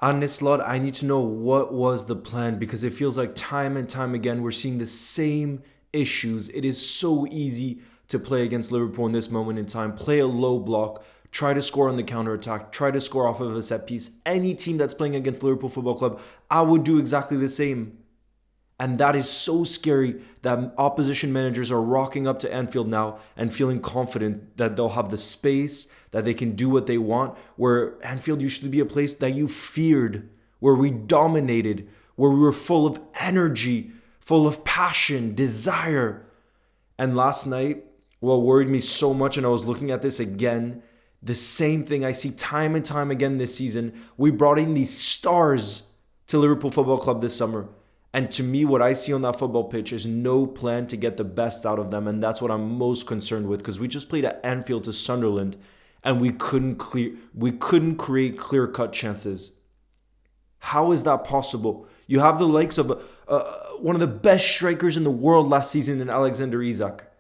On this lot, I need to know what was the plan, because it feels like time and time again we're seeing the same issues. It is so easy to play against Liverpool in this moment in time. Play a low block, try to score on the counter-attack, try to score off of a set piece. Any team that's playing against Liverpool Football Club, I would do exactly the same. And that is so scary that opposition managers are rocking up to Anfield now and feeling confident that they'll have the space, that they can do what they want, where Anfield used to be a place that you feared, where we dominated, where we were full of energy, full of passion, desire. And last night, what worried me so much, and I was looking at this again, the same thing I see time and time again this season. We brought in these stars to Liverpool Football Club this summer. And to me, what I see on that football pitch is no plan to get the best out of them. And that's what I'm most concerned with, because we just played at Anfield to Sunderland and we couldn't create clear-cut chances. How is that possible? You have the likes of one of the best strikers in the world last season in Alexander Isak.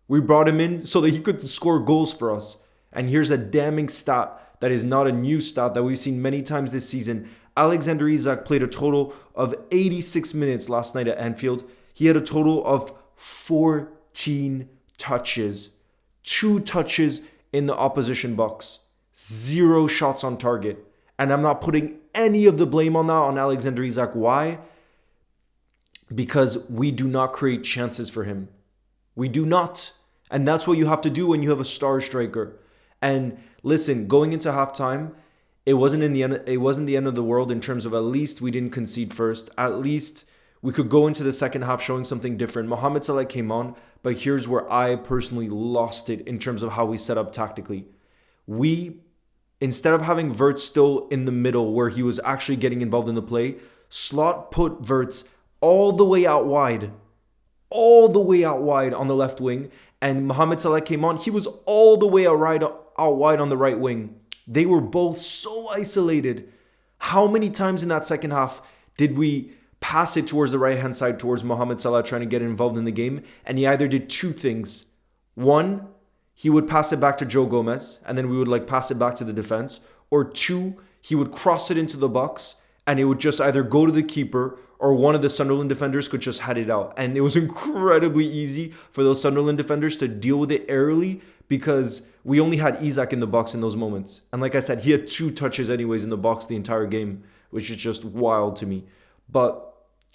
We brought him in so that he could score goals for us. And here's a damning stat that is not a new stat that we've seen many times this season. Alexander Isak played a total of 86 minutes last night at Anfield. He had a total of 14 touches. 2 touches in the opposition box. 0 shots on target. And I'm not putting any of the blame on that on Alexander Isak. Why? Because we do not create chances for him. We do not. And that's what you have to do when you have a star striker. And listen, going into halftime, it wasn't the end of the world in terms of at least we didn't concede first. At least we could go into the second half showing something different. Mohamed Salah came on, but here's where I personally lost it in terms of how we set up tactically. We, instead of having Wirtz still in the middle where he was actually getting involved in the play, Slot put Wirtz all the way out wide on the left wing, and Mohamed Salah came on. He was all the way out wide on the right wing. They were both so isolated. How many times in that second half did we pass it towards the right-hand side towards Mohamed Salah trying to get involved in the game? And he either did 2 things. 1, he would pass it back to Joe Gomez, and then we would pass it back to the defense. Or 2, he would cross it into the box, and it would just either go to the keeper or one of the Sunderland defenders could just head it out. And it was incredibly easy for those Sunderland defenders to deal with it early, because we only had Isak in the box in those moments. And like I said, he had 2 touches anyways in the box the entire game, which is just wild to me. But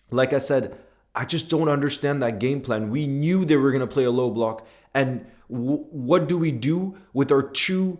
like I said, I just don't understand that game plan. We knew they were going to play a low block. And what do we do with our 2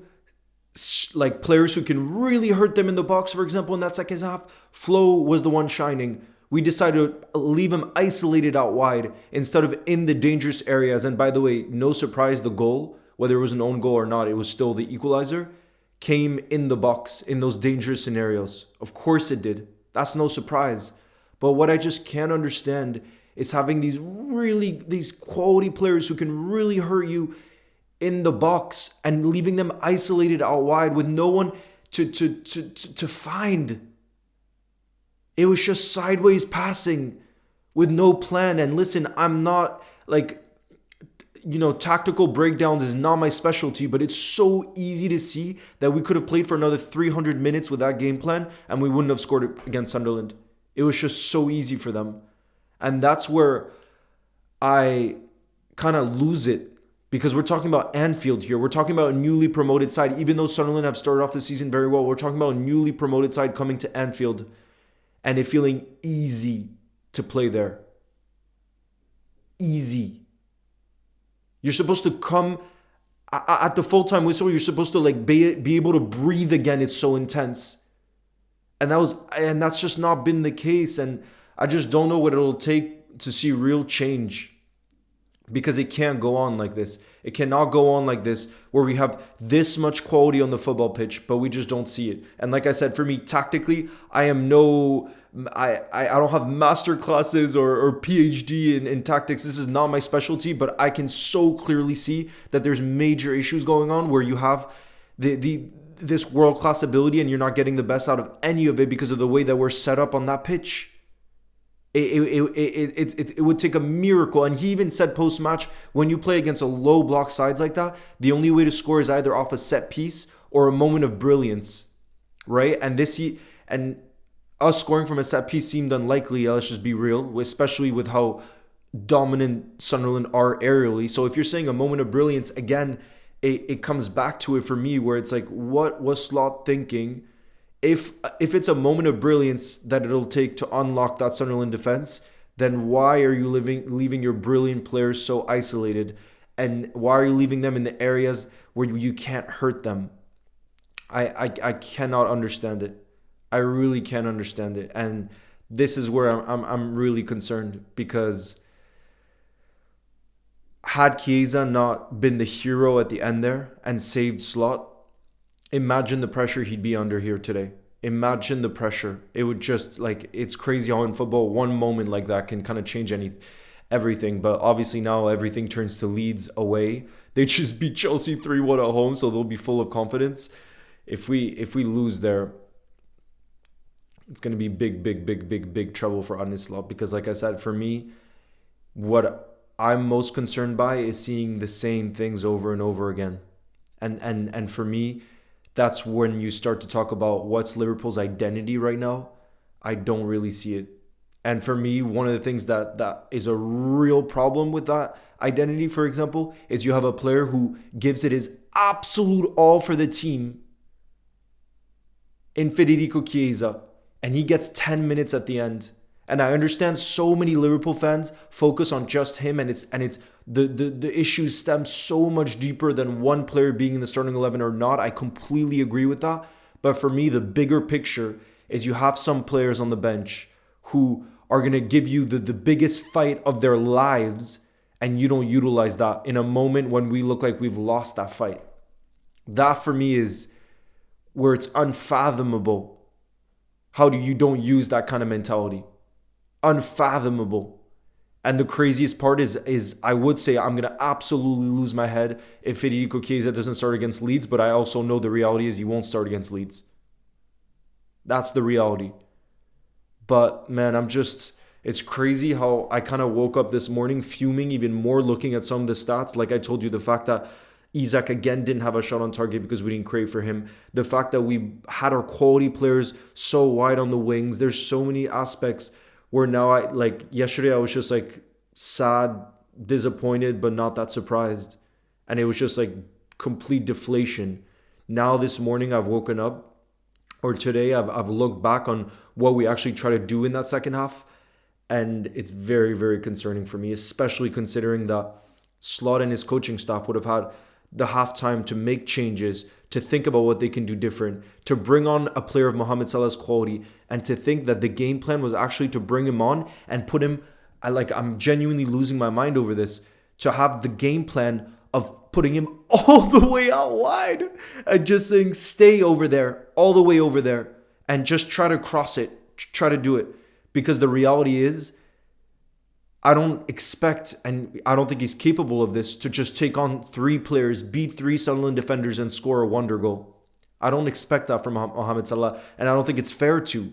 players who can really hurt them in the box? For example, in that second half, Flo was the one shining. We decided to leave him isolated out wide instead of in the dangerous areas. And by the way, no surprise, the goal, whether it was an own goal or not, it was still the equalizer, came in the box in those dangerous scenarios. Of course it did. That's no surprise. But what I just can't understand is having these quality players who can really hurt you in the box and leaving them isolated out wide with no one to find. It was just sideways passing with no plan. And listen, I'm not tactical breakdowns is not my specialty, but it's so easy to see that we could have played for another 300 minutes with that game plan and we wouldn't have scored against Sunderland. It was just so easy for them. And that's where I kind of lose it, because we're talking about Anfield here. We're talking about a newly promoted side. Even though Sunderland have started off the season very well, we're talking about a newly promoted side coming to Anfield and it feeling easy to play there. Easy. You're supposed to come at the full-time whistle. You're supposed to be able to breathe again. It's so intense. And that's just not been the case. And I just don't know what it'll take to see real change, because it can't go on like this. It cannot go on like this where we have this much quality on the football pitch, but we just don't see it. And like I said, for me, tactically, I don't have master classes or PhD in tactics. This is not my specialty, but I can so clearly see that there's major issues going on where you have this world-class ability and you're not getting the best out of any of it because of the way that we're set up on that pitch. It would take a miracle. And he even said post-match, when you play against a low block sides like that, the only way to score is either off a set piece or a moment of brilliance, right? And And us scoring from a set piece seemed unlikely, let's just be real, especially with how dominant Sunderland are aerially. So if you're saying a moment of brilliance, again, it comes back to it for me where it's like, what was Slot thinking? If it's a moment of brilliance that it'll take to unlock that Sunderland defense, then why are you leaving your brilliant players so isolated? And why are you leaving them in the areas where you can't hurt them? I cannot understand it. I really can't understand it. And this is where I'm really concerned, because had Chiesa not been the hero at the end there and saved Slot, imagine the pressure he'd be under here today. Imagine the pressure. It would just, like, it's crazy how in football one moment like that can kind of change everything. But obviously now everything turns to Leeds away. They just beat Chelsea 3-1 at home, so they'll be full of confidence. If we lose there, it's going to be big trouble for Arne Slot, because like I said, for me, what I'm most concerned by is seeing the same things over and over again. And for me, that's when you start to talk about what's Liverpool's identity right now. I don't really see it. And for me, one of the things that is a real problem with that identity, for example, is you have a player who gives it his absolute all for the team in Federico Chiesa, and he gets 10 minutes at the end. And I understand so many Liverpool fans focus on just him, and it's the issues stem so much deeper than one player being in the starting 11 or not. I completely agree with that. But for me, the bigger picture is you have some players on the bench who are going to give you the biggest fight of their lives, and you don't utilize that in a moment when we look like we've lost that fight. That for me is where it's unfathomable. How do you don't use that kind of mentality? Unfathomable. And the craziest part is I would say I'm going to absolutely lose my head if Federico Chiesa doesn't start against Leeds, but I also know the reality is he won't start against Leeds. That's the reality. But man, it's crazy how I kind of woke up this morning fuming even more looking at some of the stats. Like I told you, the fact that Isak again didn't have a shot on target because we didn't create for him. The fact that we had our quality players so wide on the wings. There's so many aspects where now yesterday I was just like sad, disappointed, but not that surprised. And it was just like complete deflation. Now this morning I've woken up, or today I've looked back on what we actually try to do in that second half. And it's very, very concerning for me, especially considering that Slot and his coaching staff would have had the halftime to make changes, to think about what they can do different, to bring on a player of Mohamed Salah's quality, and to think that the game plan was actually to bring him on and put him, I'm genuinely losing my mind over this, to have the game plan of putting him all the way out wide and just saying, stay over there, all the way over there, and just try to cross it, try to do it. Because the reality is, I don't expect, and I don't think he's capable of this, to just take on three players, beat three Sunderland defenders, and score a wonder goal. I don't expect that from Mohamed Salah, and I don't think it's fair to.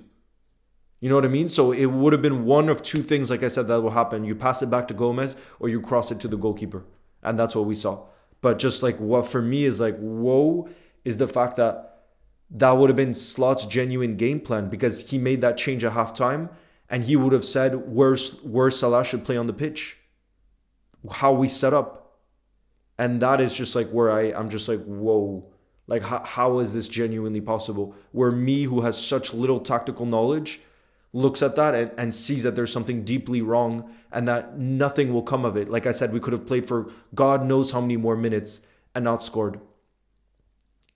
You know what I mean? So it would have been one of two things, like I said, that will happen. You pass it back to Gomez, or you cross it to the goalkeeper. And that's what we saw. But just like what for me is like, whoa, is the fact that would have been Slot's genuine game plan, because he made that change at halftime. And he would have said where Salah should play on the pitch, how we set up. And that is just like where I'm just like, whoa, like how is this genuinely possible? Where me, who has such little tactical knowledge, looks at that and sees that there's something deeply wrong and that nothing will come of it. Like I said, we could have played for God knows how many more minutes and not scored,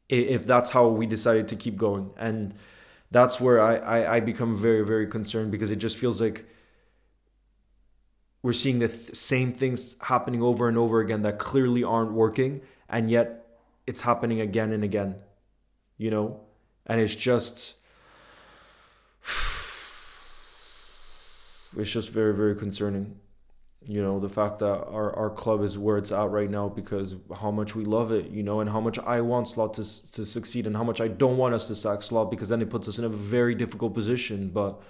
if that's how we decided to keep going. And that's where I become very, very concerned, because it just feels like we're seeing the same things happening over and over again that clearly aren't working, and yet it's happening again and again, you know? And it's just very, very concerning. You know, the fact that our club is where it's at right now because how much we love it, you know, and how much I want Slot to succeed, and how much I don't want us to sack Slot, because then it puts us in a very difficult position. But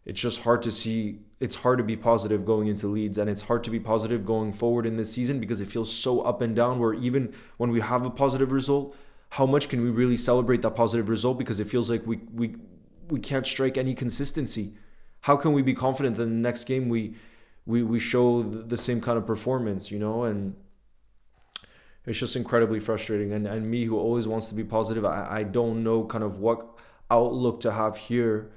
it's just hard to see. It's hard to be positive going into Leeds, and it's hard to be positive going forward in this season, because it feels so up and down, where even when we have a positive result, how much can we really celebrate that positive result? Because it feels like we can't strike any consistency. How can we be confident that in the next game we show the same kind of performance, And it's just incredibly frustrating. And me, who always wants to be positive, I don't know kind of what outlook to have here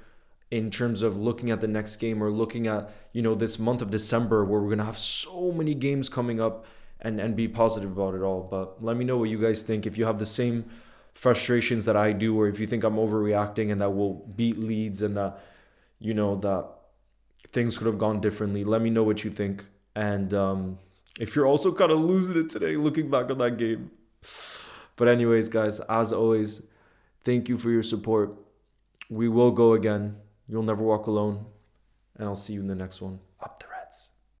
in terms of looking at the next game or looking at, this month of December where we're going to have so many games coming up and be positive about it all. But let me know what you guys think. If you have the same frustrations that I do, or if you think I'm overreacting and that we'll beat Leeds and that, that things could have gone differently, let me know what you think. And if you're also kind of losing it today, looking back on that game. But anyways, guys, as always, thank you for your support. We will go again. You'll never walk alone. And I'll see you in the next one.